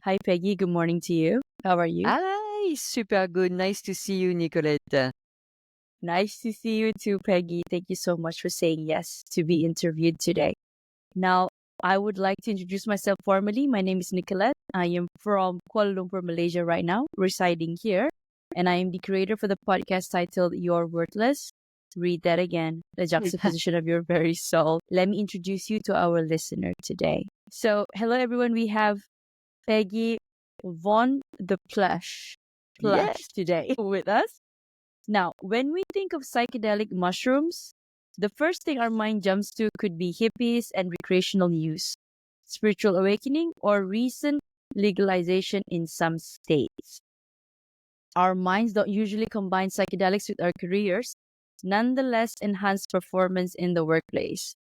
Hi, Peggy. Good morning to you. How are you? Hi, super good. Nice to see you, Nicolette. Nice to see you too, Peggy. Thank you so much for saying yes to be interviewed today. Now, I would like to introduce myself formally. My name is Nicolette. I am from Kuala Lumpur, Malaysia right now, residing here. And I am the creator for the podcast titled You're Worthless. Read that again, the juxtaposition of your very soul. Let me introduce you to our listener today. So, hello everyone. We have Peggy Van De Plassche Yes. today with us. Now, when we think of psychedelic mushrooms, the first thing our mind jumps to could be hippies and recreational use, spiritual awakening, or recent legalization in some states. Our minds don't usually combine psychedelics with our careers, nonetheless enhance performance in the workplace.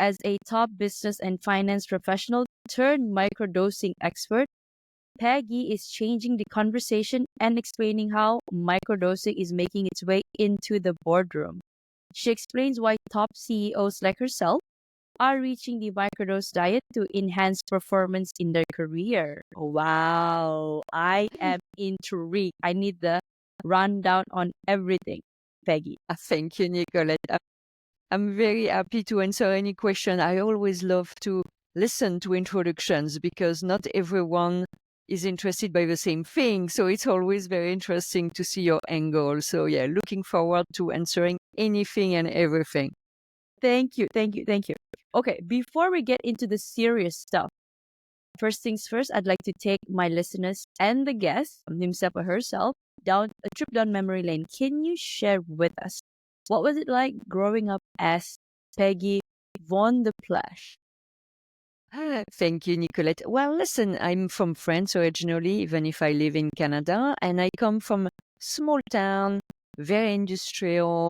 As a top business and finance professional turned microdosing expert, Peggy is changing the conversation and explaining how microdosing is making its way into the boardroom. She explains why top CEOs like herself are reaching the microdose diet to enhance performance in their career. Wow, I am intrigued. I need the rundown on everything, Peggy. Thank you, Nicolette. I'm very happy to answer any question. I always love to listen to introductions because not everyone is interested by the same thing. So it's always very interesting to see your angle. So yeah, looking forward to answering anything and everything. Thank you, thank you, thank you. Okay, before we get into the serious stuff, first things first, I'd like to take my listeners and the guest, himself or herself, down a trip down memory lane. Can you share with us what was it like growing up as Peggy Van De Plassche? Thank you, Nicolette. Well, listen, I'm from France originally, even if I live in Canada, and I come from a small town, very industrial,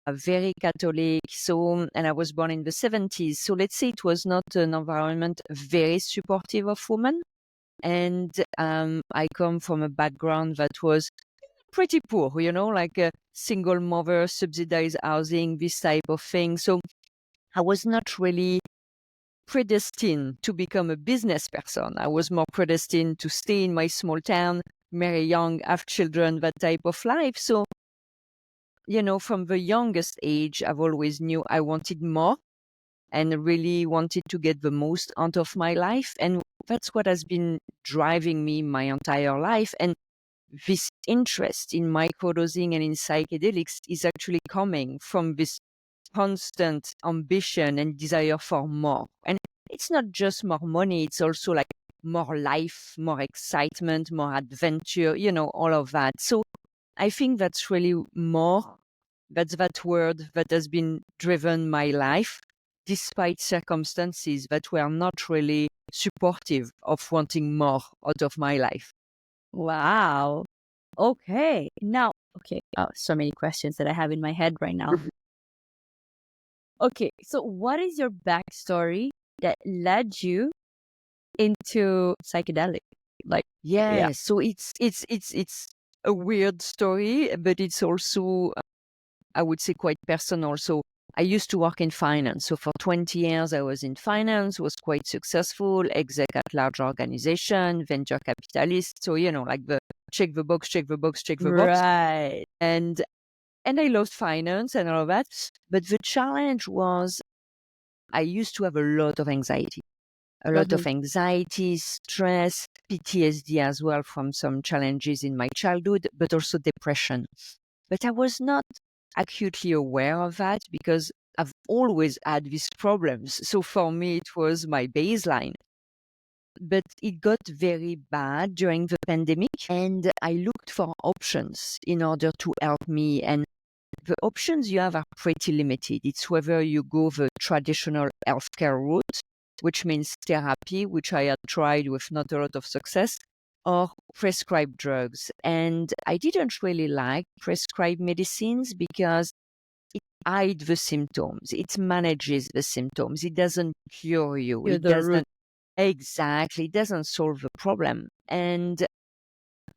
very Catholic. So, and I was born in the 70s. So let's say it was not an environment very supportive of women. And I come from a background that was pretty poor, like a single mother, subsidized housing, this type of thing. So I was not really predestined to become a business person. I was more predestined to stay in my small town, marry young, have children, that type of life. So, from the youngest age, I've always knew I wanted more and really wanted to get the most out of my life. And that's what has been driving me my entire life. And this interest in microdosing and in psychedelics is actually coming from this constant ambition and desire for more. And it's not just more money, it's also like more life, more excitement, more adventure, all of that. So I think that's really more, that's that word that has been driven my life, despite circumstances that were not really supportive of wanting more out of my life. Wow. Okay. Now, okay. Oh, so many questions that I have in my head right now. Okay. So, what is your backstory that led you into psychedelic? Like, yeah. Yeah, so it's a weird story, but it's also I would say quite personal. So I used to work in finance. So for 20 years I was in finance, was quite successful, exec at large organization, venture capitalist. So like the check the box, check the box, check the box. Right. And I loved finance and all of that. But the challenge was I used to have a lot of anxiety. A lot Mhm. of anxiety, stress, PTSD as well from some challenges in my childhood, but also depression. But I was not acutely aware of that because I've always had these problems. So for me, it was my baseline. But it got very bad during the pandemic, and I looked for options in order to help me. And the options you have are pretty limited. It's whether you go the traditional healthcare route, which means therapy, which I had tried with not a lot of success, or prescribed drugs. And I didn't really like prescribed medicines because it hides the symptoms. It manages the symptoms. It doesn't cure you. You're It the root. doesn't exactly, it doesn't solve the problem. And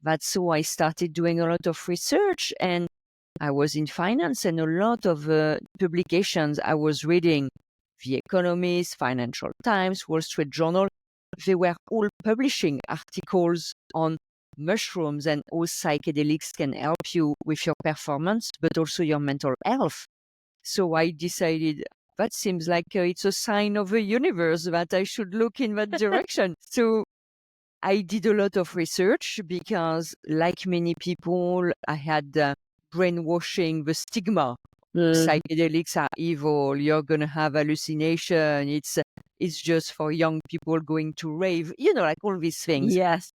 that's so I started doing a lot of research, and I was in finance, and a lot of publications I was reading, The Economist, Financial Times, Wall Street Journal, they were all publishing articles on mushrooms and how psychedelics can help you with your performance, but also your mental health. So I decided that seems like it's a sign of the universe that I should look in that direction. So I did a lot of research because, like many people, I had brainwashing the stigma. Mm, Psychedelics are evil. You're gonna have hallucination. It's just for young people going to rave. Like all these things. yes.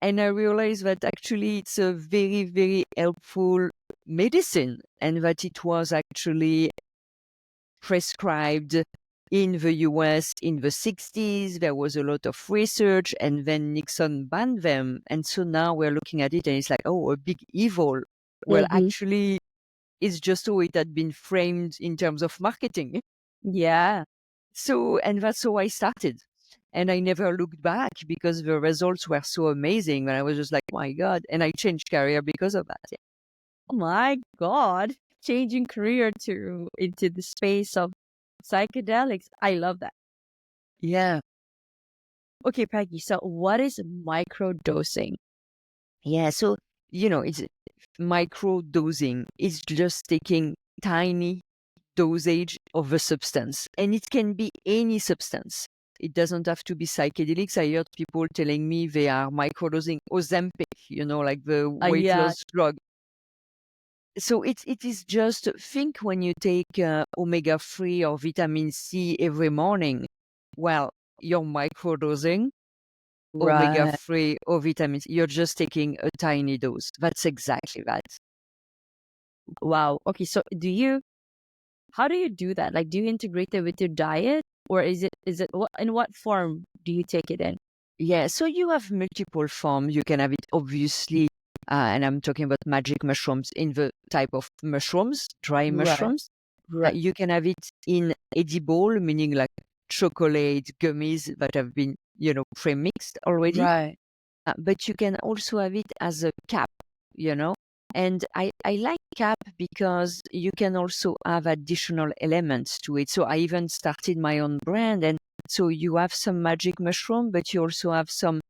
And I realized that actually it's a very, very helpful medicine, and that it was actually prescribed in the US in the 60s. There was a lot of research, and then Nixon banned them. And so now we're looking at it and it's like, oh, a big evil. Well, Hmm. actually, it's just how it had been framed in terms of marketing. Yeah. So, and that's how I started. And I never looked back because the results were so amazing. And I was just like, my God. And I changed career because of that. Yeah. Oh my God. Changing career to into the space of psychedelics. I love that. Yeah. Okay, Peggy. So what is microdosing? Yeah. So, it's micro dosing. It's just taking tiny dosage of a substance, and it can be any substance. It doesn't have to be psychedelics. I heard people telling me they are microdosing Ozempic, like the weight Yeah. loss drug. So it is just think when you take omega-3 or vitamin C every morning. Well, you're microdosing Right. omega-3 or vitamin C. You're just taking a tiny dose. That's exactly that. Wow. Okay. So how do you do that? Like, do you integrate it with your diet, or is it what in what form do you take it in? Yeah, so you have multiple forms. You can have it obviously, and I'm talking about magic mushrooms in the type of mushrooms, dry Right. mushrooms. Right. You can have it in edible, meaning like chocolate gummies that have been, pre-mixed already. Right. But you can also have it as a cap, you know. And I like cap because you can also have additional elements to it. So I even started my own brand. And so you have some magic mushroom, but you also have some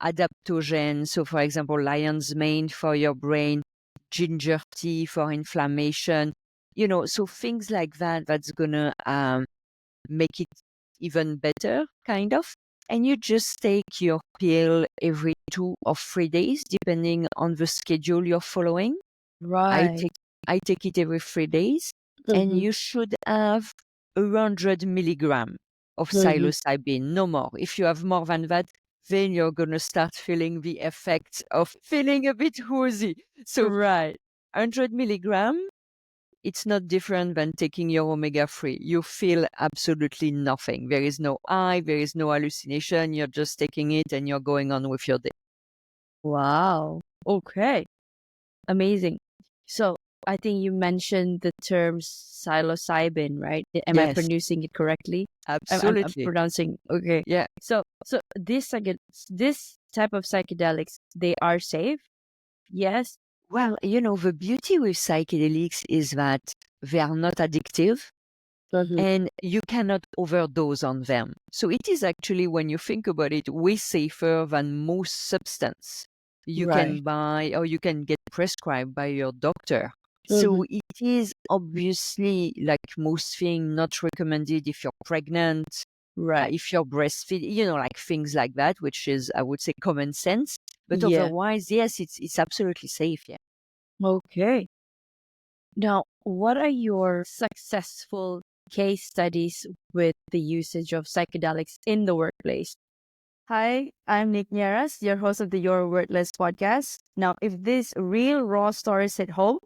adaptogen. So, for example, lion's mane for your brain, ginger tea for inflammation, so things like that, that's going to make it even better, kind of. And you just take your pill every 2 or 3 days, depending on the schedule you're following. I Right. take I take it every 3 days, and Mm-hmm. you should have 100 milligram of Mm-hmm. psilocybin, no more. If you have more than that, then you're gonna start feeling the effects of feeling a bit woozy. So Right. 100 milligram, it's not different than taking your omega-3. You feel absolutely nothing. There is no eye, there is no hallucination. You're just taking it and you're going on with your day. Wow. Okay. Amazing. So I think you mentioned the term psilocybin, right? Am I Yes, pronouncing it correctly? I'm absolutely. pronouncing okay. Yeah. So this type of psychedelics, they are safe. Yes. Well, the beauty with psychedelics is that they are not addictive Mm-hmm. and you cannot overdose on them. So it is actually, when you think about it, way safer than most substance you Right. can buy or you can get prescribed by your doctor. Mm-hmm. So it is obviously, like most things, not recommended if you're pregnant, Right. if you're breastfeeding, like things like that, which is, I would say, common sense. But Yeah. otherwise, yes, it's absolutely safe. Yeah. Okay. Now, what are your successful case studies with the usage of psychedelics in the workplace? Hi, I'm Nierras, your host of the Your Wordless podcast. Now, if these real raw stories hit home,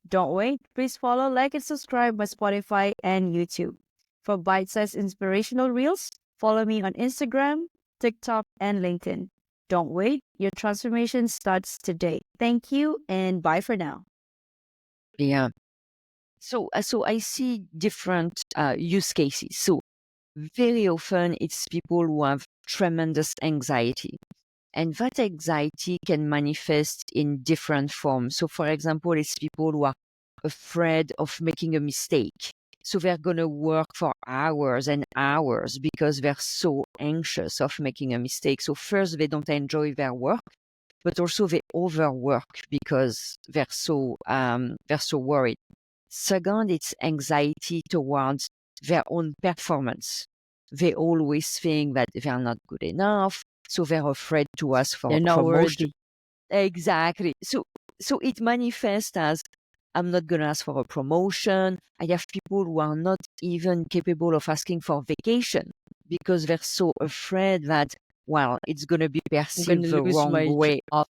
don't wait. Please follow, like, and subscribe my Spotify and YouTube. For bite-sized inspirational reels, follow me on Instagram, TikTok, and LinkedIn. Don't wait. Your transformation starts today. Thank you, and bye for now. Yeah. So I see different use cases. So very often it's people who have tremendous anxiety. And that anxiety can manifest in different forms. So, for example, it's people who are afraid of making a mistake. So they're going to work for hours and hours because they're so anxious of making a mistake. So first, they don't enjoy their work, but also they overwork because they're so worried. Second, it's anxiety towards their own performance. They always think that they are not good enough, so they're afraid to ask for They're a not promotion. worthy. Exactly. So it manifests as I'm not going to ask for a promotion. I have people who are not even capable of asking for vacation because they're so afraid that, well, it's going to be I'm going perceived to the lose wrong my way. job.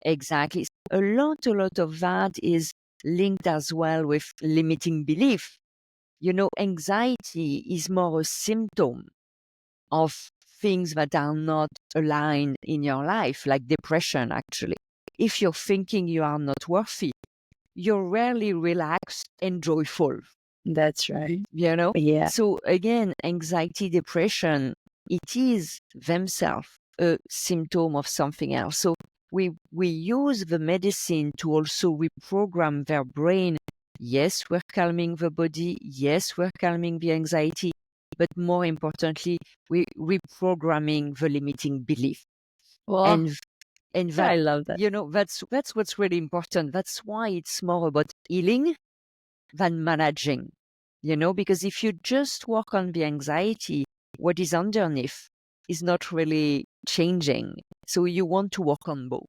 Exactly. A lot of that is linked as well with limiting belief. Anxiety is more a symptom of things that are not aligned in your life, like depression, actually. If you're thinking you are not worthy, you're rarely relaxed and joyful, That's right. you know? Yeah. So again, anxiety, depression, it is themselves a symptom of something else. So we use the medicine to also reprogram their brain. Yes, we're calming the body. Yes, we're calming the anxiety. But more importantly, we're reprogramming the limiting belief. Well, And and that, I love that. that's what's really important. That's why it's more about healing than managing, because if you just work on the anxiety, what is underneath is not really changing. So you want to work on both.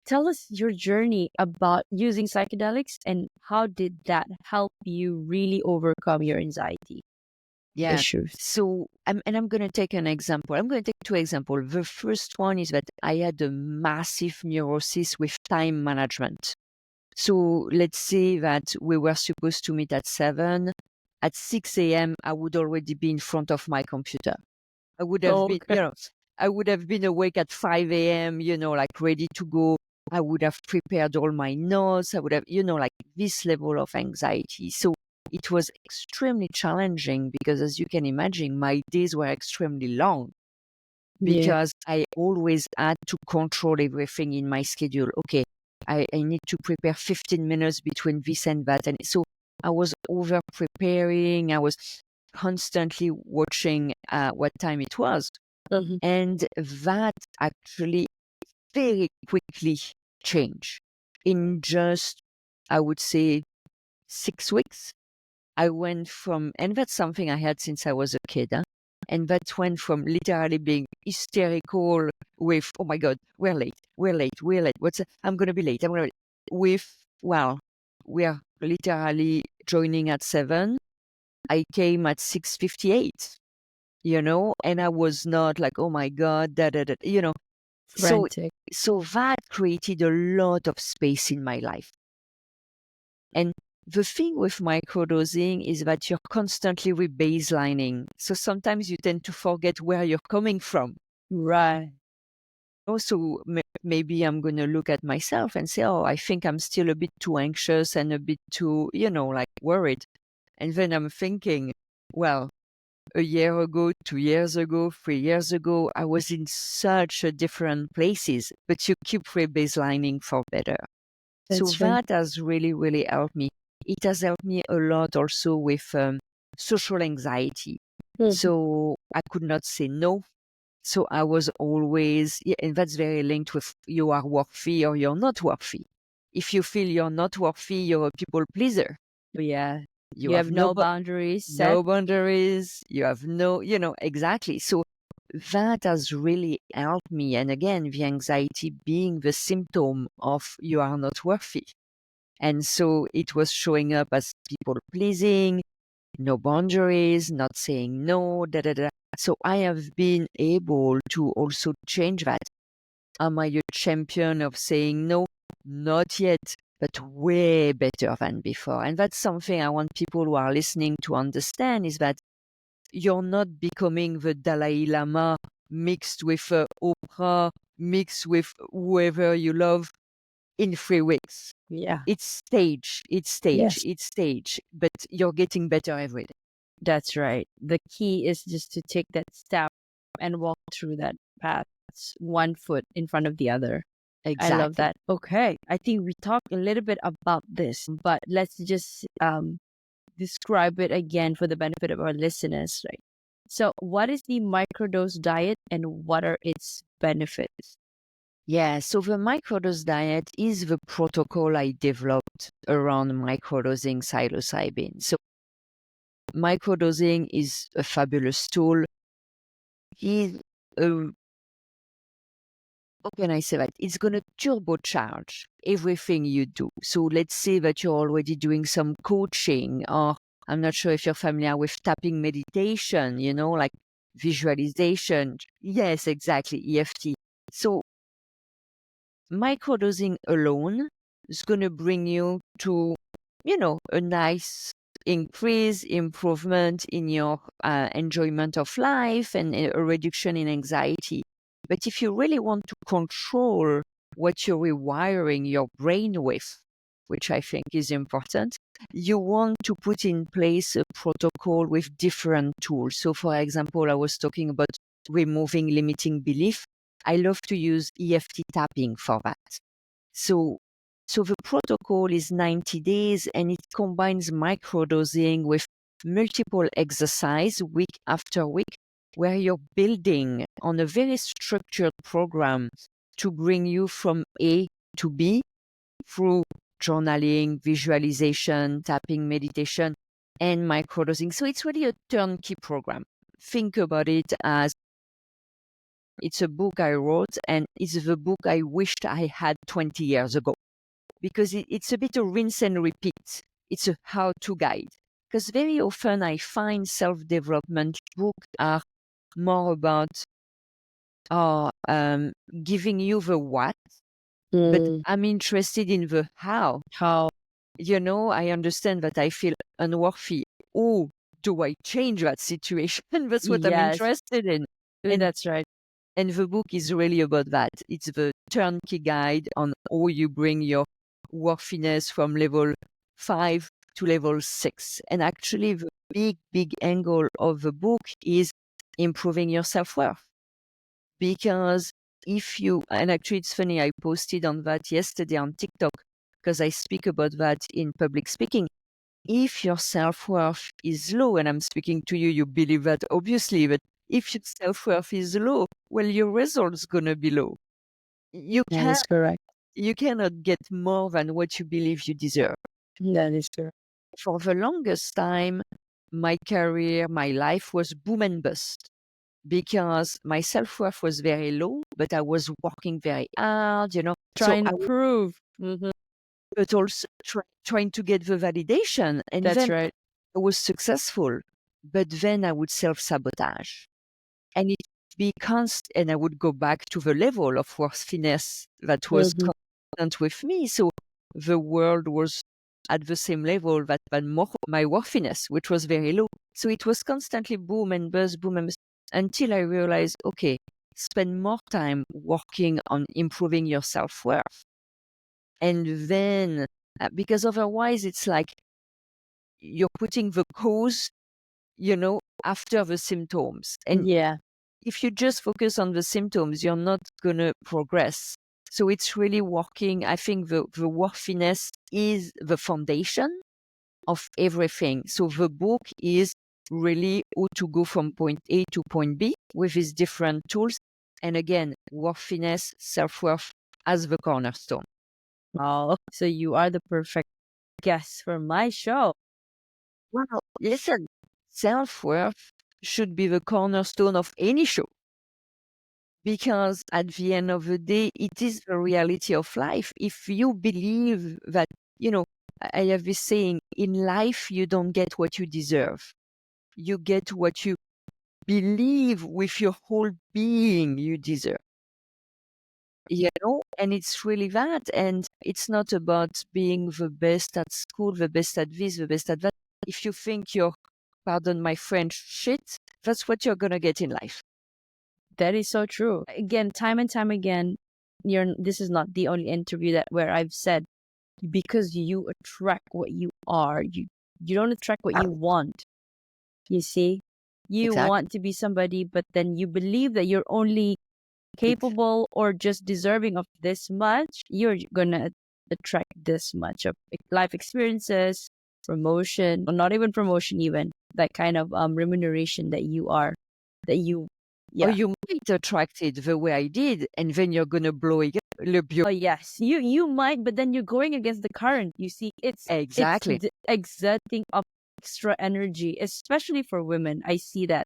Tell us your journey about using psychedelics and how did that help you really overcome your anxiety Yeah. issues? So, I'm going to take an example. I'm going to take two examples. The first one is that I had a massive neurosis with time management. So let's say that we were supposed to meet at 7. At 6 a.m., I would already be in front of my computer. I would have been, Okay. I would have been awake at 5 a.m., like ready to go. I would have prepared all my notes. I would have, like this level of anxiety. So it was extremely challenging because, as you can imagine, my days were extremely long Yeah. because I always had to control everything in my schedule. Okay, I need to prepare 15 minutes between this and that. And so I was over preparing. I was constantly watching what time it was. Mhm. And that actually very quickly changed. In just, I would say, 6 weeks, I went from, and that's something I had since I was a kid. And that went from literally being hysterical with, oh my God, we're late. I'm going to be late. With, well, we are literally joining at 7. I came at 6:58, and I was not like, oh my God, da. So, Frantic. so that created a lot of space in my life. And the thing with microdosing is that you're constantly rebaselining. So sometimes you tend to forget where you're coming from. Right. Also, maybe I'm going to look at myself and say, oh, I think I'm still a bit too anxious and a bit too, like worried. And then I'm thinking, well, a year ago, 2 years ago, 3 years ago, I was in such a different places, but you keep rebaselining for better. So That's right. that has really, really helped me. It has helped me a lot also with social anxiety. Mhm. So I could not say no. So I was always, yeah, and that's very linked with you are worthy or you're not worthy. If you feel you're not worthy, you're a people pleaser. Yeah. You You have have no boundaries set. no boundaries. You have no, exactly. So that has really helped me. And again, the anxiety being the symptom of you are not worthy. And so it was showing up as people pleasing, no boundaries, not saying no, da da da. So I have been able to also change that. Am I a champion of saying no? Not yet, but way better than before. And that's something I want people who are listening to understand is that you're not becoming the Dalai Lama mixed with Oprah, mixed with whoever you love in 3 weeks. Yeah. It's Yes. stage, but you're getting better every day. That's right. The key is just to take that step and walk through that path, one foot in front of the other. I love Exactly. that. Okay. I think we talked a little bit about this, but let's just describe it again for the benefit of our listeners, right? So, what is the microdose diet and what are its benefits? Yeah, so the microdose diet is the protocol I developed around microdosing psilocybin. So microdosing is a fabulous tool. Is how can I say that? It's going to turbocharge everything you do. So let's say that you're already doing some coaching, or I'm not sure if you're familiar with tapping meditation, like visualization. Yes, exactly, EFT. So microdosing alone is going to bring you to, a nice improvement in your enjoyment of life and a reduction in anxiety. But if you really want to control what you're rewiring your brain with, which I think is important, you want to put in place a protocol with different tools. So, for example, I was talking about removing limiting belief. I love to use EFT tapping for that. So, so the protocol is 90 days and it combines microdosing with multiple exercise week after week, where you're building on a very structured program to bring you from A to B through journaling, visualization, tapping, meditation, and microdosing. So it's really a turnkey program. Think about it as it's a book I wrote, and it's the book I wished I had 20 years ago, because it's a bit of rinse and repeat. It's a how-to guide. Because very often I find self-development books are more about giving you the what, but I'm interested in the how. How? I understand that I feel unworthy. Oh, do I change that situation? That's what I'm Yes, interested in. And that's right. And the book is really about that. It's the turnkey guide on how you bring your worthiness from level 5 to level 6. And actually, the big angle of the book is improving your self worth. Because and actually, it's funny, I posted on that yesterday on TikTok because I speak about that in public speaking. If your self worth is low, and I'm speaking to you, you believe that obviously, but if your self worth is low, well, your results gonna be low. You That can is correct. you cannot get more than what you believe you deserve. That is correct. For the longest time, my career, my life was boom and bust because my self worth was very low, but I was working very hard, So Trying I to was, prove. but also trying to get the validation, and That's then right. I was successful, but then I would self sabotage. And it be constant, and I would go back to the level of worthiness that was Mhm. constant with me. So the world was at the same level that my worthiness, which was very low. So it was constantly boom and buzz, until I realized, okay, spend more time working on improving your self worth. And then, because otherwise it's like you're putting the cause, after the symptoms. And Yeah, if you just focus on the symptoms, you're not going to progress. So it's really working. I think the worthiness is the foundation of everything. So the book is really how to go from point A to point B with these different tools. And again, worthiness, self-worth as the cornerstone. oh, so you are the perfect guest for my show. Well, listen, self-worth should be the cornerstone of any show. Because at the end of the day, it is the reality of life. If you believe that, I have this saying, in life, you don't get what you deserve. You get what you believe with your whole being you deserve. And it's really that. And it's not about being the best at school, the best at this, the best at that. If you think you're, pardon my French, shit, that's what you're going to get in life. That is so true. Again, time and time again, this is not the only interview that where I've said, because you attract what you are. You don't attract what you want. You see? You Exactly. want to be somebody, but then you believe that you're only capable or just deserving of this much. You're gonna attract this much of life experiences, promotion, or not even promotion, even that kind of remuneration that you, Or yeah. you might attract it the way I did, and then you're gonna blow it. Oh yes, you might, but then you're going against the current. You see, Exactly. exerting up extra energy, especially for women. I see that.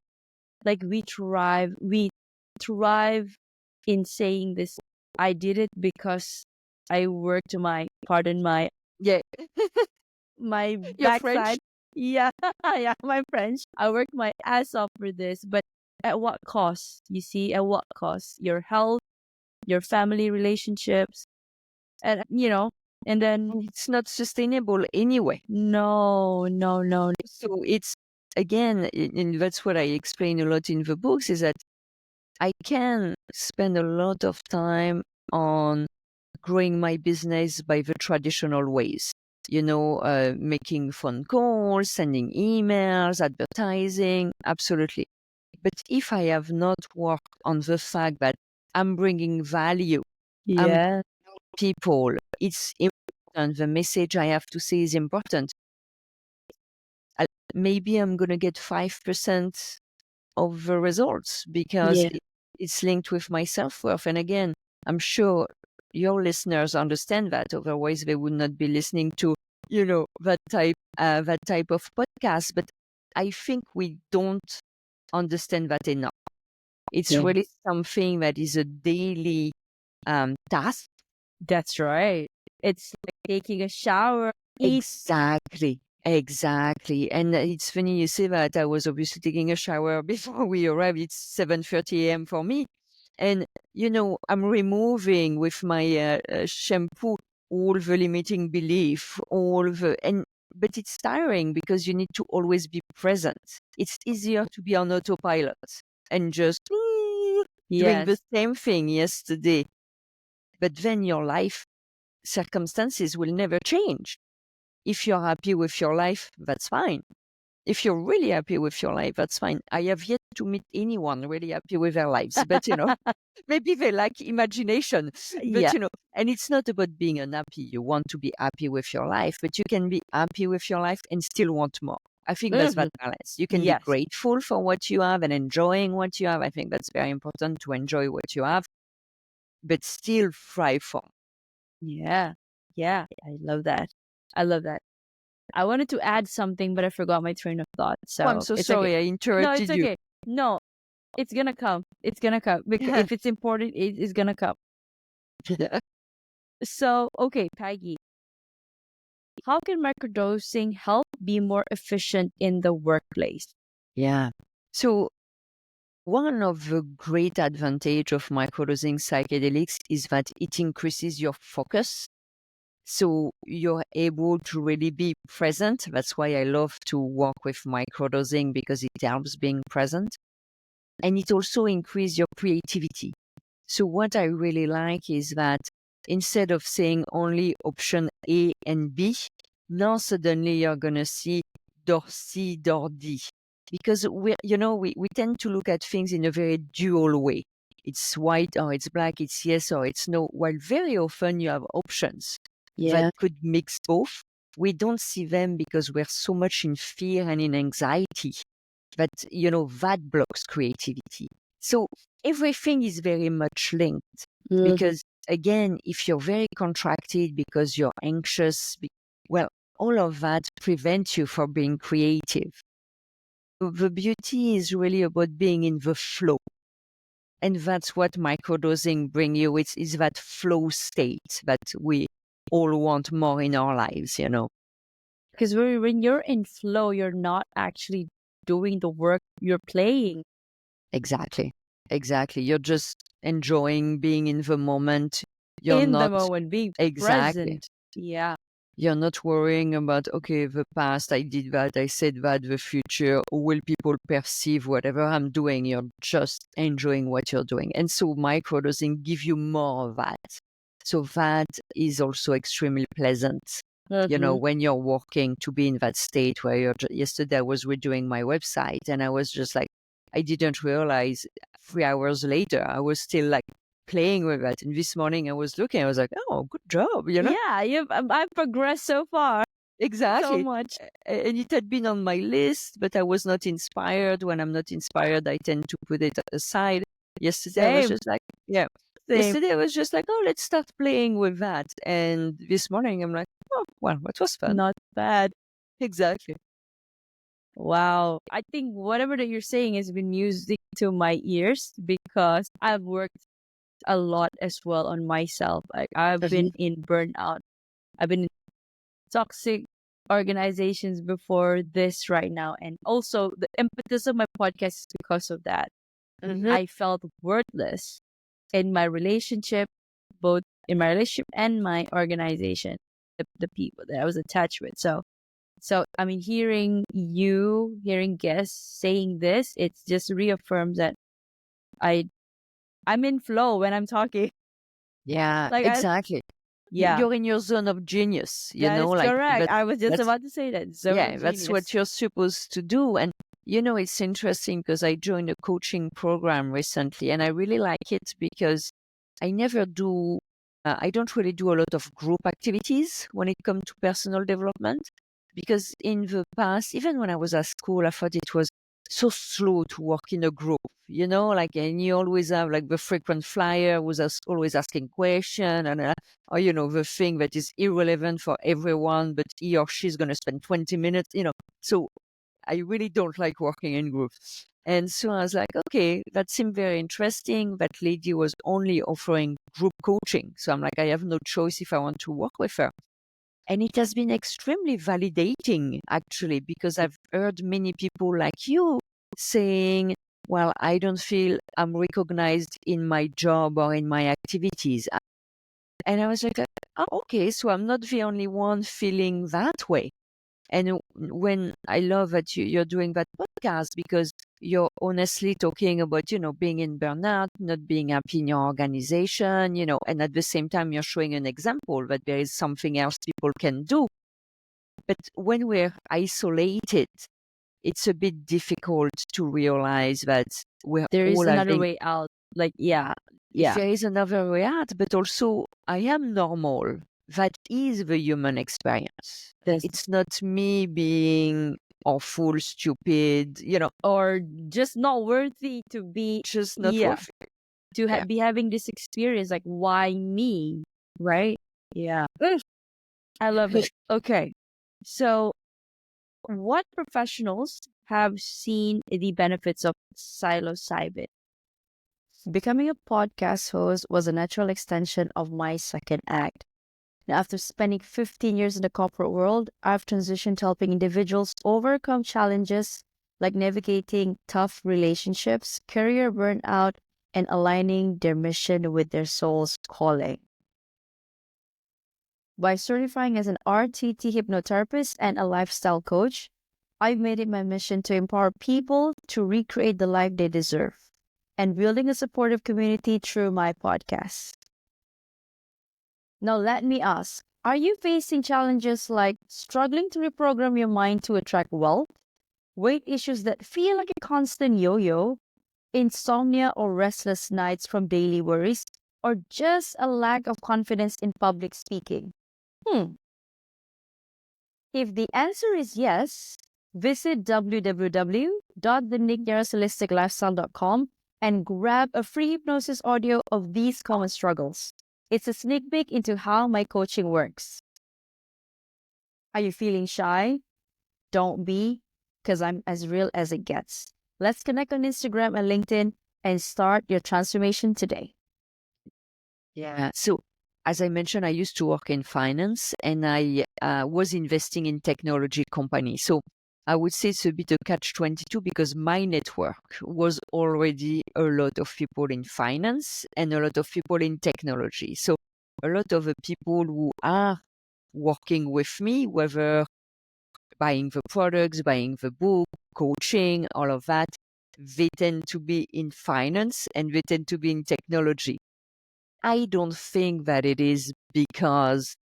Like we thrive in saying this. I did it because I worked my, pardon Yeah. my You're French. backside. Yeah, yeah, my French. I worked my ass off for this, but at what cost? You see, at what cost? Your health, your family relationships, and and then And it's not sustainable anyway. no, no, no. So it's again, and that's what I explain a lot in the books, is that I can spend a lot of time on growing my business by the traditional ways. Making phone calls, sending emails, advertising, absolutely. But if I have not worked on the fact that I'm bringing value, I'm Yeah, people, it's important. The message I have to say is important. Maybe I'm going to get 5% of the results because yeah, it's linked with my self-worth. And again, I'm sure your listeners understand that. Otherwise, they would not be listening to, that type of podcast. But I think we don't understand that enough. It's yeah. really something that is a daily task. That's right. It's like taking a shower, eat. Exactly. Exactly. And it's funny you say that. I was obviously taking a shower before we arrived. It's 7:30 a.m. for me. And, I'm removing with my shampoo all the limiting belief, but it's tiring because you need to always be present. It's easier to be on autopilot and just doing the Yes. same thing yesterday. But then your life circumstances will never change. If you're happy with your life, that's fine. If you're really happy with your life, that's fine. I have yet to meet anyone really happy with their lives, but maybe they lack imagination. But Yeah. and it's not about being unhappy. You want to be happy with your life, but you can be happy with your life and still want more. I think that's Hmm. that balance. You can be Yes. grateful for what you have and enjoying what you have. I think that's very important, to enjoy what you have, but still thrive for. Yeah. Yeah. I love that. I love that. I wanted to add something, but I forgot my train of thought. Oh, I'm So so it's okay. sorry I No, it's interrupted you. okay. No, it's gonna come. It's gonna come because if it's important, it is gonna come. So, okay, Peggy, how can microdosing help be more efficient in the workplace? Yeah. So one of the great advantage of microdosing psychedelics is that it increases your focus. So you're able to really be present. That's why I love to work with microdosing, because it helps being present. And it also increases your creativity. So what I really like is that instead of saying only option A and B, now suddenly you're going to see door C, door D. Because we tend to look at things in a very dual way. It's white or it's black, it's yes or it's no, while very often you have options that Yeah. could mix both. We don't see them because we're so much in fear and in anxiety that, that blocks creativity. So everything is very much linked Mhm. because, again, if you're very contracted because you're anxious, well, all of that prevents you from being creative. The beauty is really about being in the flow. And that's what microdosing bring you. Is that flow state that we all want more in our lives. Because when you're in flow, you're not actually doing the work, you're playing Exactly. Exactly. You're just enjoying being in the moment. You're in the not moment, being exactly. present. Yeah. You're not worrying about, okay, the past, I did that, I said that, the future, or will people perceive whatever I'm doing? You're just enjoying what you're doing. And so microdosing give you more of that. So that is also extremely pleasant. Hmm. When you're working, to be in that state where yesterday I was redoing my website and I was just like, I didn't realize 3 hours later, I was still like playing with it. And this morning I was looking, I was like, oh, good job. Yeah, I've progressed so far. so exactly. much. And it had been on my list, but I was not inspired. When I'm not inspired, I tend to put it aside. Yesterday, I was Same, just like, yeah. same. Yesterday, I was just like, oh, let's start playing with that. And this morning, I'm like, oh, well, that was fun. Not bad. Exactly. Wow. I think whatever that you're saying has been music to my ears because I've worked a lot as well on myself. Like I've been Mhm. in burnout. I've been in toxic organizations before this right now. And also the impetus of my podcast is because of that. Mhm. I felt worthless in my relationship, both in my relationship and my organization, the people that I was attached with. So I mean, hearing guests saying this, it just reaffirms that I I'm in flow when I'm talking. Yeah, Like I exactly. yeah, You're in your zone of genius, that is like correct. I was just that's about to say that zone yeah, of that's what genius. you're supposed to do. And it's interesting because I joined a coaching program recently, and I really like it because I never do. I don't really do a lot of group activities when it comes to personal development because in the past, even when I was at school, I thought it was so slow to work in a group. And you always have like the frequent flyer who's always asking question or the thing that is irrelevant for everyone, but he or she's going to spend 20 minutes. So I really don't like working in groups. And so I was like, okay, that seemed very interesting. That lady was only offering group coaching. So I'm like, I have no choice if I want to work with her. And it has been extremely validating, actually, because I've heard many people like you saying, well, I don't feel I'm recognized in my job or in my activities. And I was like, oh, okay, so I'm not the only one feeling that way. And when I love that you're doing that podcast because you're honestly talking about, being in burnout, not being happy in your organization, and at the same time, you're showing an example that there is something else people can do. But when we're isolated, it's a bit difficult to realize that we're There is all another having, way out. Like yeah, if yeah. there is another way out, but also I am normal. That is the human experience. This It's not me being awful, stupid, or just not worthy to be just not yeah worth it. to Yeah. be having this experience. Like why me, right? Yeah. I love it. Okay. So, what professionals have seen the benefits of psilocybin? Becoming a podcast host was a natural extension of my second act. Now, after spending 15 years in the corporate world, I've transitioned to helping individuals overcome challenges like navigating tough relationships, career burnout, and aligning their mission with their soul's calling. By certifying as an RTT hypnotherapist and a lifestyle coach, I've made it my mission to empower people to recreate the life they deserve and building a supportive community through my podcast. Now, let me ask, are you facing challenges like struggling to reprogram your mind to attract wealth, weight issues that feel like a constant yo yo, insomnia or restless nights from daily worries, or just a lack of confidence in public speaking? Hmm. If the answer is yes, visit www.thenierrasholisticlifestyle.com and grab a free hypnosis audio of these common struggles. It's a sneak peek into how my coaching works. Are you feeling shy? Don't be, because I'm as real as it gets. Let's connect on Instagram and LinkedIn and start your transformation today. Yeah. So, as I mentioned, I used to work in finance and I was investing in technology companies. So, I would say it's a bit a catch-22 because my network was already a lot of people in finance and a lot of people in technology. So, a lot of the people who are working with me, whether buying the products, buying the book, coaching, all of that, they tend to be in finance and they tend to be in technology. I don't think that it is because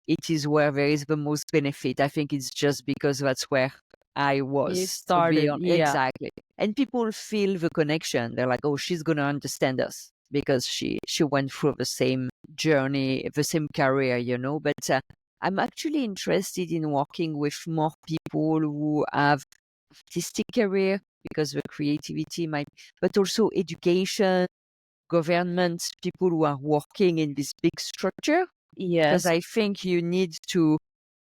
it is where there is the most benefit. I think it's just because that's where I You was, to be started, on. yeah. Exactly. And people feel the connection. They're like, oh, she's going to understand us because she went through the same journey, the same career, But I'm actually interested in working with more people who have artistic career because the creativity might, but also education, government, people who are working in this big structure. Because Yes. I think you need to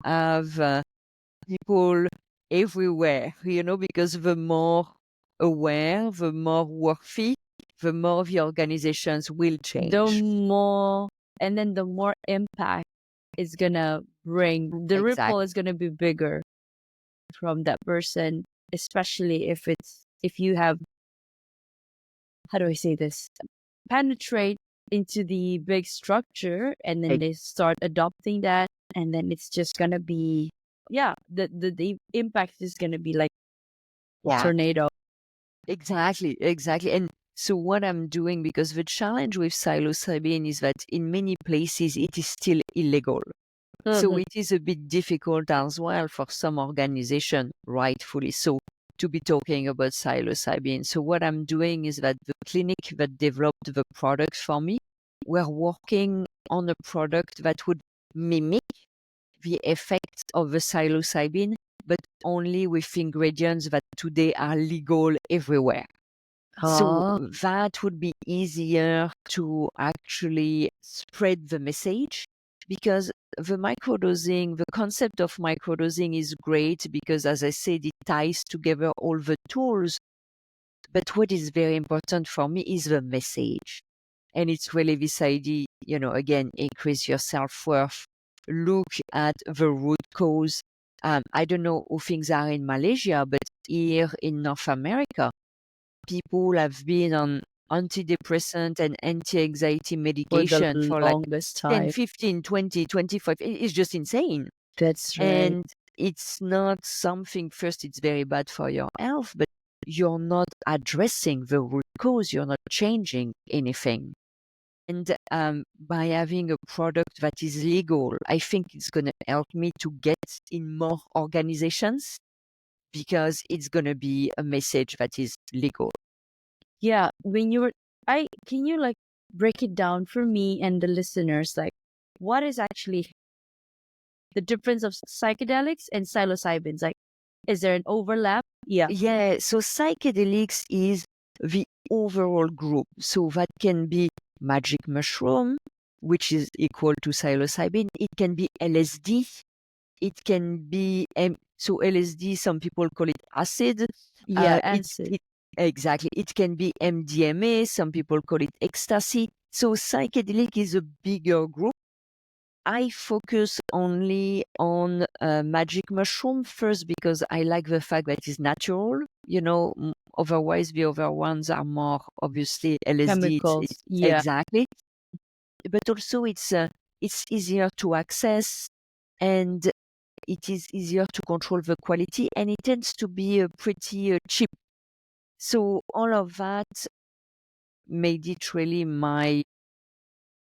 have people everywhere, because the more aware, the more worthy, the more the organizations will The change. more, and then the more impact is gonna bring, the ripple Exactly. is gonna be bigger from that person, especially if you have, how do I say this, penetrate into the big structure and then they start adopting that, and then it's just gonna be, yeah, the impact is gonna be like a Yeah, tornado. exactly, exactly. And so what I'm doing, because the challenge with psilocybin is that in many places it is still illegal. So Mhm. it is a bit difficult as well for some organization, rightfully so, to be talking about psilocybin. So what I'm doing is that the clinic that developed the product for me, we're working on a product that would mimic the effects of the psilocybin, but only with ingredients that today are legal everywhere. So Oh, that would be easier to actually spread the message, because the concept of microdosing is great because, as I said, it ties together all the tools. But what is very important for me is the message. And it's really this idea, again, increase your self worth, look at the root cause. I don't know how things are in Malaysia, but here in North America, people have been on antidepressant and anti-anxiety for the medication for like longest 10, time. 15, 20, 25. It's just insane. That's right. And it's not something, first, it's very bad for your health, but you're not addressing the root cause. You're not changing anything. And by having a product that is legal, I think it's going to help me to get in more organizations because it's going to be a message that is legal. Yeah, when you were, I can you like break it down for me and the listeners, like what is actually the difference of psychedelics and psilocybins? Like, is there an overlap? Yeah. Yeah, so psychedelics is the overall group. So that can be magic mushroom, which is equal to psilocybin. It can be LSD. It can be so LSD. Some people call it acid. Yeah, It acid. it exactly. It can be MDMA. Some people call it ecstasy. So psychedelic is a bigger group. I focus only on magic mushroom first because I like the fact that it's natural. Otherwise the other ones are more obviously LSD. Chemicals. Yeah. Exactly, but also it's easier to access, and it is easier to control the quality, and it tends to be pretty cheap. So all of that made it really my,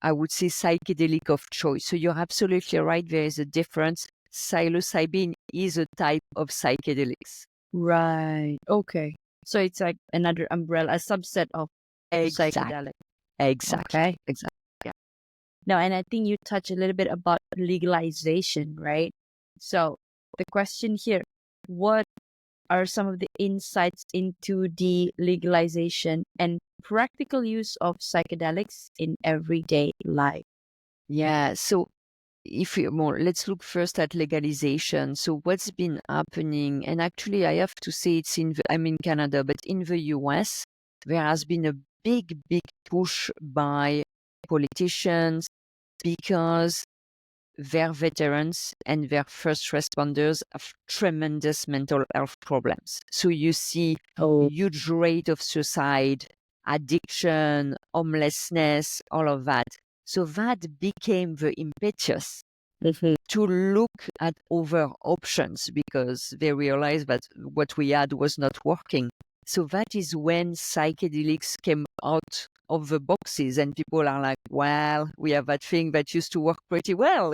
I would say, psychedelic of choice. So you're absolutely right. There is a difference. Psilocybin is a type of psychedelics. Right. Okay. So it's like another umbrella, a subset of Exactly. psychedelic. Exactly. Okay. Exactly. Yeah. Now, and I think you touched a little bit about legalization, right? So the question here, what are some of the insights into the legalization and practical use of psychedelics in everyday life? Yeah. So if we more, let's look first at legalization. So what's been happening, and actually I have to say I'm in Canada, but in the US, there has been a big, big push by politicians because their veterans and their first responders have tremendous mental health problems. So you see Oh, huge rate of suicide, addiction, homelessness, all of that. So that became the impetus mhm. to look at other options because they realized that what we had was not working. So that is when psychedelics came out of the boxes and people are like, well, we have that thing that used to work pretty well.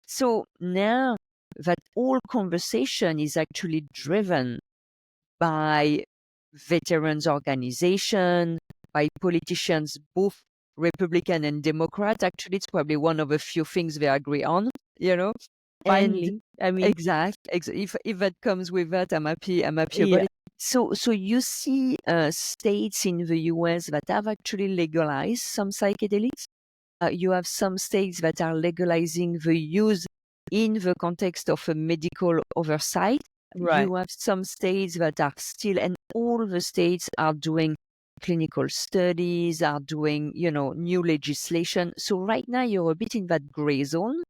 So now that whole conversation is actually driven by veterans organization, by politicians, both Republican and Democrat. Actually, it's probably one of the few things they agree on. you know. And Finally, I mean, if that comes with that, I'm happy about yeah, it. So you see states in the US that have actually legalized some psychedelics. You have some states that are legalizing the use in the context of a medical oversight. right. You have some states that are still, and all the states are doing clinical studies, are doing, new legislation. So right now you're a bit in that gray zone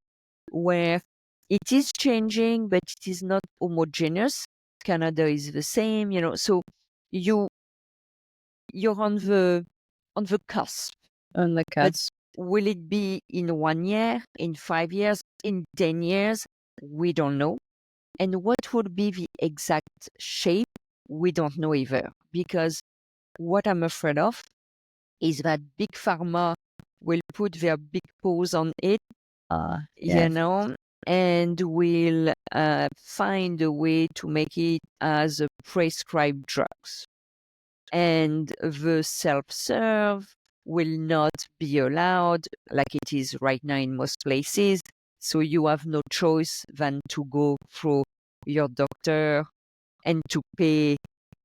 where it is changing, but it is not homogeneous. Canada is the same, so you you're on the cusp. On the But cusp. will it be in 1 year, in 5 years, in 10 years? We don't know. And what would be the exact shape? We don't know either. Because what I'm afraid of is that big pharma will put their big paws on it, you Yes. know, and will find a way to make it as a prescribed drugs. And the self-serve will not be allowed like it is right now in most places. So you have no choice than to go through your doctor and to pay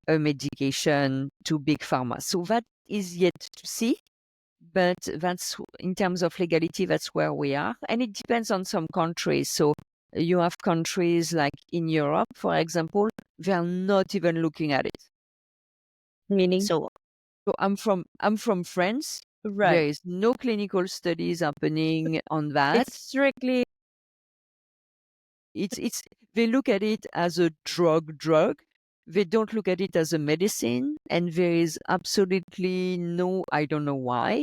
a medication to big pharma. So that is yet to see. But that's in terms of legality, that's where we are. And it depends on some countries. So you have countries like in Europe, for example, they are not even looking at it. Meaning, So I'm from France. right. There is no clinical studies happening on that. It's strictly, It's they look at it as a drug. They don't look at it as a medicine, and there is absolutely no, I don't know why,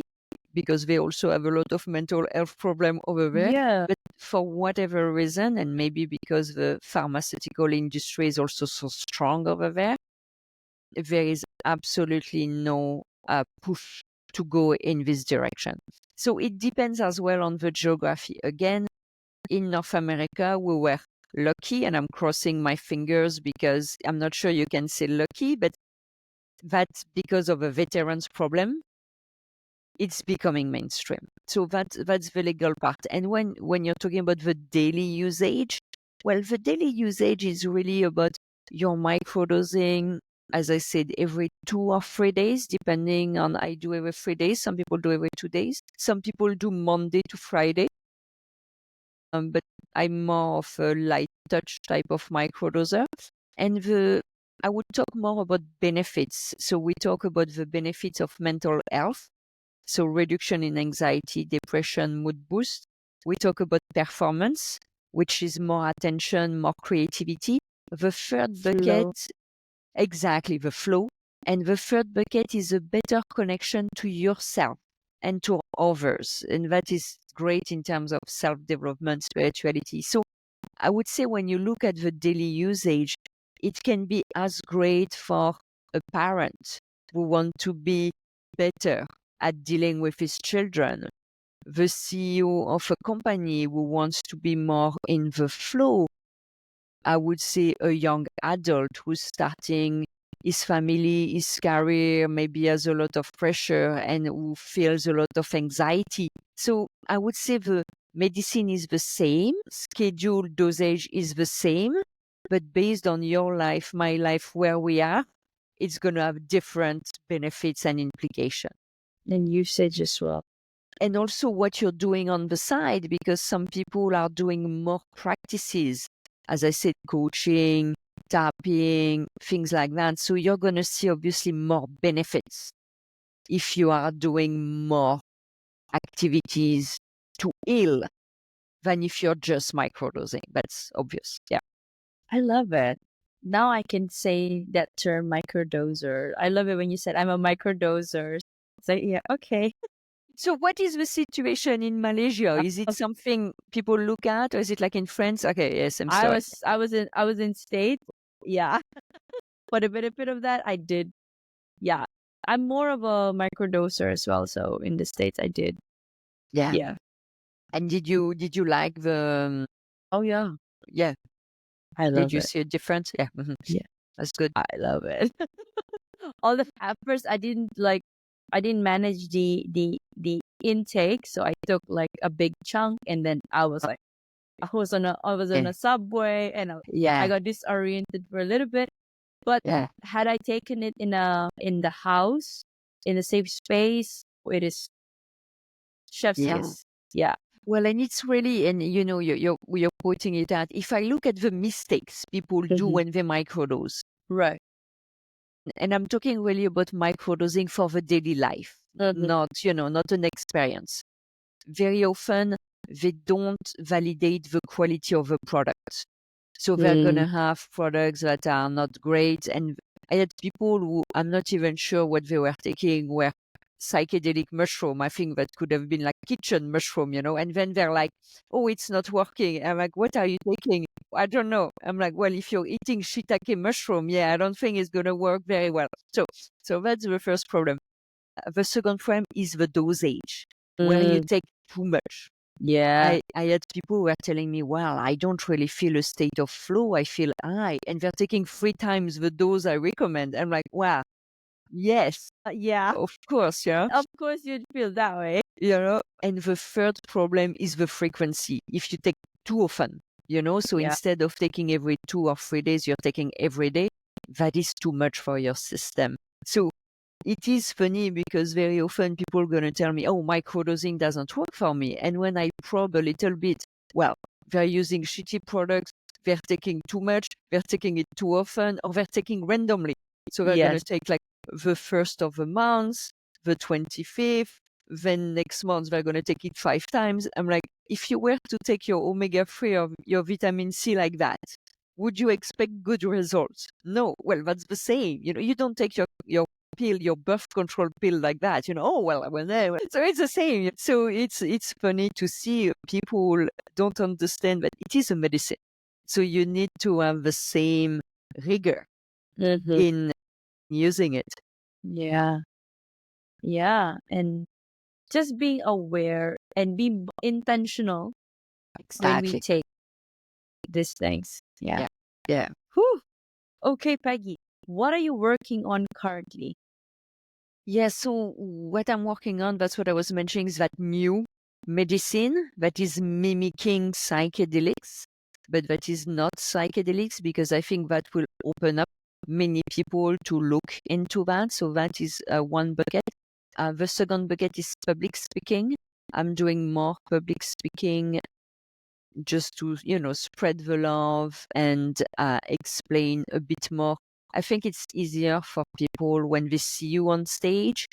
because they also have a lot of mental health problem over there. yeah, But for whatever reason, and maybe because the pharmaceutical industry is also so strong over there is absolutely no push to go in this direction. So it depends as well on the geography. Again, in North America, we were lucky, and I'm crossing my fingers because I'm not sure you can say lucky, but that's because of a veterans problem. It's becoming mainstream. So that's the legal part. And when you're talking about the daily usage, well, the daily usage is really about your microdosing, as I said, every 2 or 3 days, depending on, I do every 3 days. Some people do every 2 days. Some people do Monday to Friday. But I'm more of a light touch type of microdoser. And I would talk more about benefits. So we talk about the benefits of mental health. So reduction in anxiety, depression, mood boost. We talk about performance, which is more attention, more creativity. The third bucket, flow. exactly, the flow. And the third bucket is a better connection to yourself and to others. And that is great in terms of self-development, spirituality. So I would say when you look at the daily usage, it can be as great for a parent who want to be better at dealing with his children, the CEO of a company who wants to be more in the flow. I would say a young adult who's starting his family, his career, maybe has a lot of pressure and who feels a lot of anxiety. So I would say the medicine is the same, schedule dosage is the same, but based on your life, my life, where we are, it's going to have different benefits and implications. And usage as well. And also what you're doing on the side, because some people are doing more practices, as I said, coaching, tapping, things like that. So you're going to see obviously more benefits if you are doing more activities to heal than if you're just microdosing. That's obvious. Yeah. I love it. Now I can say that term microdoser. I love it when you said I'm a microdoser. So yeah, okay. So what is the situation in Malaysia? Is it something people look at, or is it like in France? Okay, yes, I'm sorry. I was in States. Yeah. For the benefit of that, I did. Yeah. I'm more of a microdoser as well. So in the States I did. Yeah. Yeah. And did you like the Oh yeah. yeah, I did love you it. see a difference? Yeah. Yeah. That's good. I love it. All the at first I didn't manage the intake, so I took like a big chunk and then I was like, I was on Yeah. a subway and I Yeah. got disoriented for a little bit. But Yeah. had I taken it in the house, in a safe space, it is chef's Yeah. kiss. Yeah. Well, and it's really, and you're pointing it out. If I look at the mistakes people do Hmm. when they microdose, Right. and I'm talking really about microdosing for the daily life, Hmm. not an experience. Very often, they don't validate the quality of the product. So they're going Mm. to have products that are not great. And I had people who I'm not even sure what they were taking were psychedelic mushroom. I think that could have been like kitchen mushroom, and then they're like, oh, it's not working. I'm like, what are you taking? I don't know. I'm like, well, if you're eating shiitake mushroom, yeah, I don't think it's going to work very well. So that's the first problem. The second problem is the dosage, where you Mm. take too much. Yeah. I had people who were telling me, well, I don't really feel a state of flow. I feel high. And they're taking 3 times the dose I recommend. I'm like, wow, yes, Yeah. of course, yeah. Of course you'd feel that way. And the third problem is the frequency. If you take too often, so Yeah. instead of taking every 2 or 3 days, you're taking every day, that is too much for your system. So it is funny because very often people are going to tell me, oh, microdosing doesn't work for me. And when I probe a little bit, well, they're using shitty products, they're taking too much, they're taking it too often, or they're taking randomly. So they're going to Yes. take like the first of the month, the 25th, then next month they're going to take it 5 times. I'm like, if you were to take your omega-3 or your vitamin C like that, would you expect good results? No. Well, that's the same. You don't take your pill, your birth control pill like that. Oh, well, so it's the same. So it's funny to see people don't understand that it is a medicine. So you need to have the same rigor Hmm. in using it. Yeah. Yeah. And just being aware and be intentional when we Exactly. take these things. Yeah. Yeah. Yeah. Whew. Okay, Peggy, what are you working on currently? Yeah, so what I'm working on, that's what I was mentioning, is that new medicine that is mimicking psychedelics, but that is not psychedelics because I think that will open up many people to look into that. So that is one bucket. The second bucket is public speaking. I'm doing more public speaking just to, spread the love and explain a bit more. I think it's easier for people when they see you on stage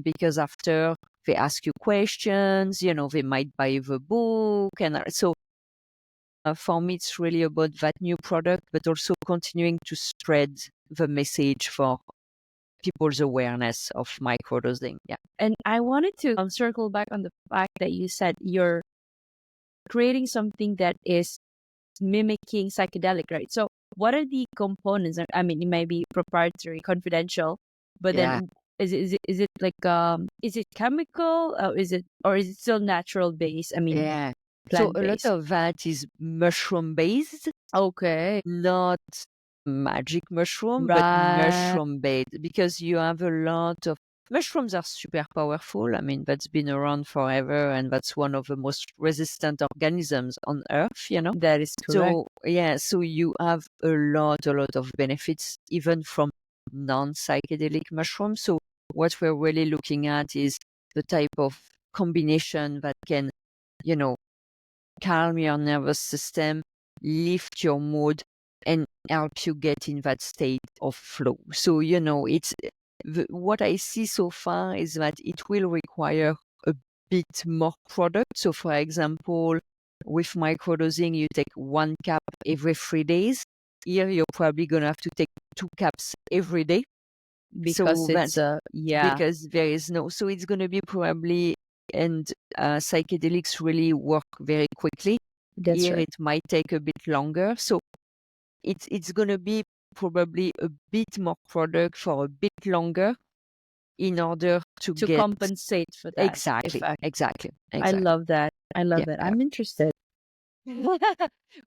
because after they ask you questions, they might buy the book. And so for me, it's really about that new product, but also continuing to spread the message for people's awareness of microdosing. Yeah. And I wanted to circle back on the fact that you said you're creating something that is mimicking psychedelic, right? So, what are the components? I mean, it may be proprietary, confidential, but Yeah. then is it like is it chemical? Is it still natural based? I mean, Yeah. So plant a lot based. of that is mushroom based, Okay. not magic mushroom, but Right. mushroom based because you have a lot of mushrooms are super powerful. I mean, that's been around forever and that's one of the most resistant organisms on earth. That is correct. So yeah, so you have a lot of benefits even from non-psychedelic mushrooms. So what we're really looking at is the type of combination that can, you know, calm your nervous system, lift your mood, and help you get in that state of flow. So, it's what I see so far is that it will require a bit more product. So, for example, with microdosing, you take 1 cup every 3 days. Here, you're probably going to have to take 2 cups every day. Because So it's that's yeah, because there is no, so it's going to be probably, and psychedelics really work very quickly. that's Here right. it might take a bit longer. So it's going to be probably a bit more product for a bit longer in order to To get compensate for that exactly, effect. exactly, I exactly. love that. I love Yeah, that. yeah. I'm interested.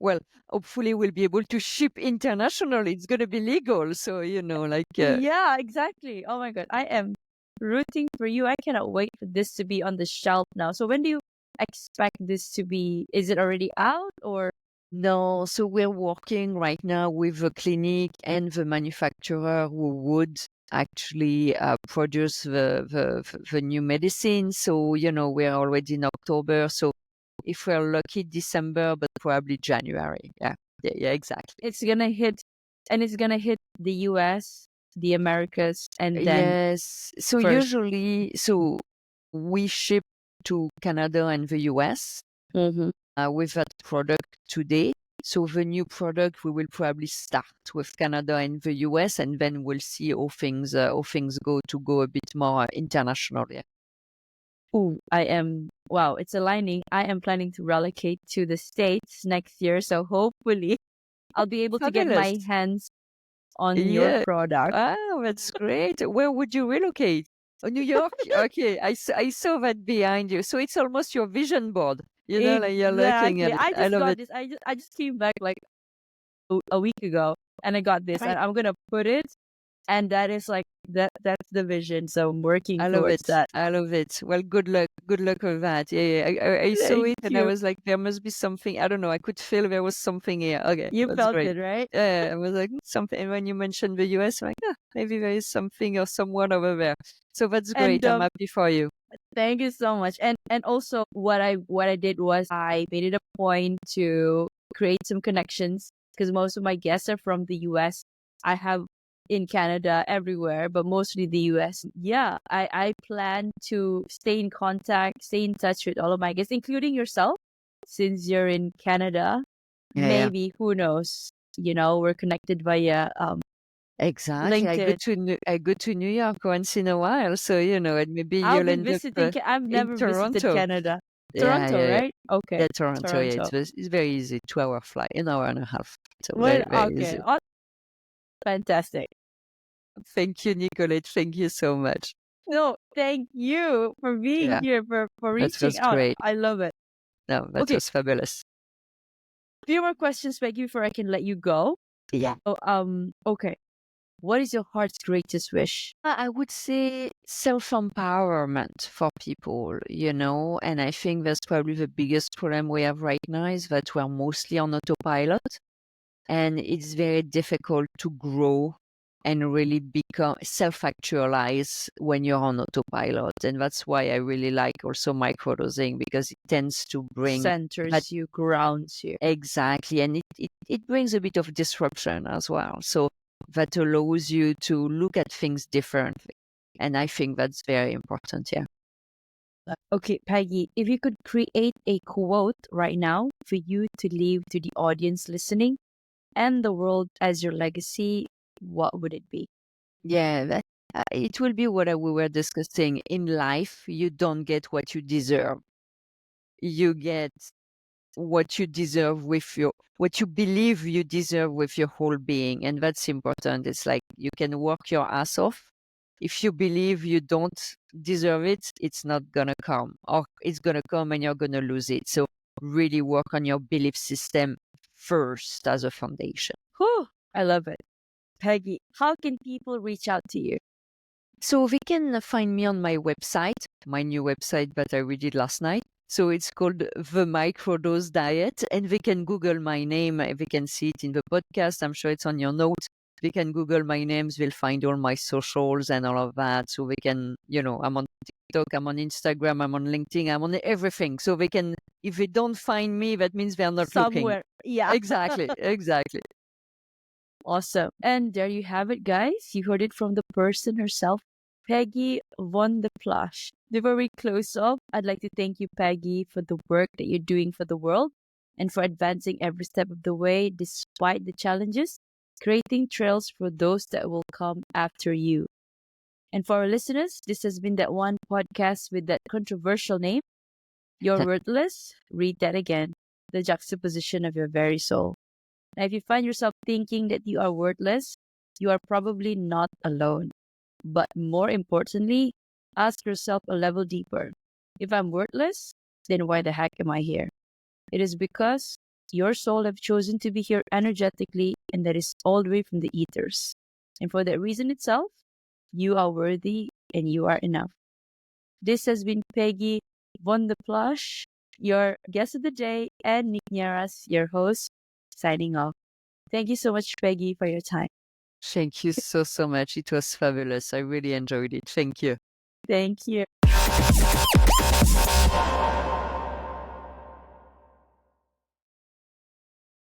Well, hopefully we'll be able to ship internationally. It's going to be legal. So, Yeah, exactly. Oh my god, I am rooting for you. I cannot wait for this to be on the shelf now. So when do you expect this to be? Is it already out or? No, so we're working right now with the clinic and the manufacturer who would actually produce the new medicine. So, we're already in October. So if we're lucky, December, but probably January. Yeah, exactly. It's gonna hit, and it's gonna hit the US, the Americas, and then Yes. So first. usually, we ship to Canada and the US Mm-hmm. with that product today. So the new product we will probably start with Canada and the US, and then we'll see how things go a bit more international. Yeah. Ooh, wow, it's aligning. I am planning to relocate to the States next year. So hopefully I'll be able to get Fabulous. my hands on your Yeah. product. Ah, that's great. Where would you relocate? Oh, New York? Okay, I saw that behind you. So it's almost your vision board. Like you're looking Exactly. at it. I I just love got it. this. I just came back like a week ago and I got this Right. and I'm gonna put it, and that is like that's the vision. So I'm working I love towards it. that. I love it. Well, good luck. Good luck with that. Yeah, yeah. I saw Thank it and I you. was like, there must be something. I don't know. I could feel there was something here. Okay, You that's felt great. it, right? Yeah, I was like, something. And when you mentioned the US, I'm like, maybe there is something or someone over there. So that's And great. I'm happy for you. thank you so much. And also what I did was I made it a point to create some connections because most of my guests are from the US. I have in Canada everywhere, but mostly the US. Yeah, I plan to stay in contact, stay in touch with all of my guests, including yourself, since you're in Canada. Yeah, yeah. Maybe, who knows? We're connected via Exactly. LinkedIn. I go to New York once in a while, so and maybe I'll you'll be end up visiting. I've in never visited Toronto. Canada. Yeah, Toronto, yeah, yeah. right? Okay. Yeah, Toronto. Yeah, Toronto. it's very easy. 2 hour flight, an hour and a half. So Well, very, very okay. easy. Oh, fantastic. Thank you, Nicolette. Thank you so much. No, thank you for being Yeah, here, for that reaching was out. great. I love it. No, that Okay, was fabulous. few more questions, Peggy, before I can let you go. Yeah. Oh, okay. What is your heart's greatest wish? I would say self-empowerment for people, and I think that's probably the biggest problem we have right now is that we're mostly on autopilot. And it's very difficult to grow and really become self-actualize when you're on autopilot. And that's why I really like also microdosing because it tends to bring that Centers you, grounds you. exactly. And it brings a bit of disruption as well. So that allows you to look at things differently. And I think that's very important. Yeah. Okay, Peggy, if you could create a quote right now for you to leave to the audience listening and the world as your legacy, what would it be? Yeah, it will be what we were discussing. In life, you don't get what you deserve. You get what you deserve with what you believe you deserve with your whole being. And that's important. It's like you can work your ass off. If you believe you don't deserve it, it's not going to come, or it's going to come and you're going to lose it. So really work on your belief system first as a foundation. Whew, I love it. Peggy, how can people reach out to you? So they can find me on my website, my new website that I redid last night. So it's called The Microdose Diet, and they can Google my name. They can see it in the podcast. I'm sure it's on your notes. They can Google my names. They'll find all my socials and all of that. So they can, I'm on TikTok, I'm on Instagram, I'm on LinkedIn, I'm on everything. So they can, if they don't find me, that means they're not looking. Somewhere. Yeah. Exactly, exactly. Awesome. And there you have it, guys. You heard it from the person herself, Peggy Van De Plassche. Before we close off, I'd like to thank you, Peggy, for the work that you're doing for the world and for advancing every step of the way despite the challenges, creating trails for those that will come after you. And for our listeners, this has been that one podcast with that controversial name, You're Worthless. Read that again. The juxtaposition of your very soul. Now, if you find yourself thinking that you are worthless, you are probably not alone. But more importantly, ask yourself a level deeper. If I'm worthless, then why the heck am I here? It is because your soul have chosen to be here energetically, and that is all the way from the ethers. And for that reason itself, you are worthy and you are enough. This has been Peggy Van De Plassche, your guest of the day, and Nick Nierras, your host, signing off. Thank you so much, Peggy, for your time. Thank you so, so much. It was fabulous. I really enjoyed it. Thank you. Thank you.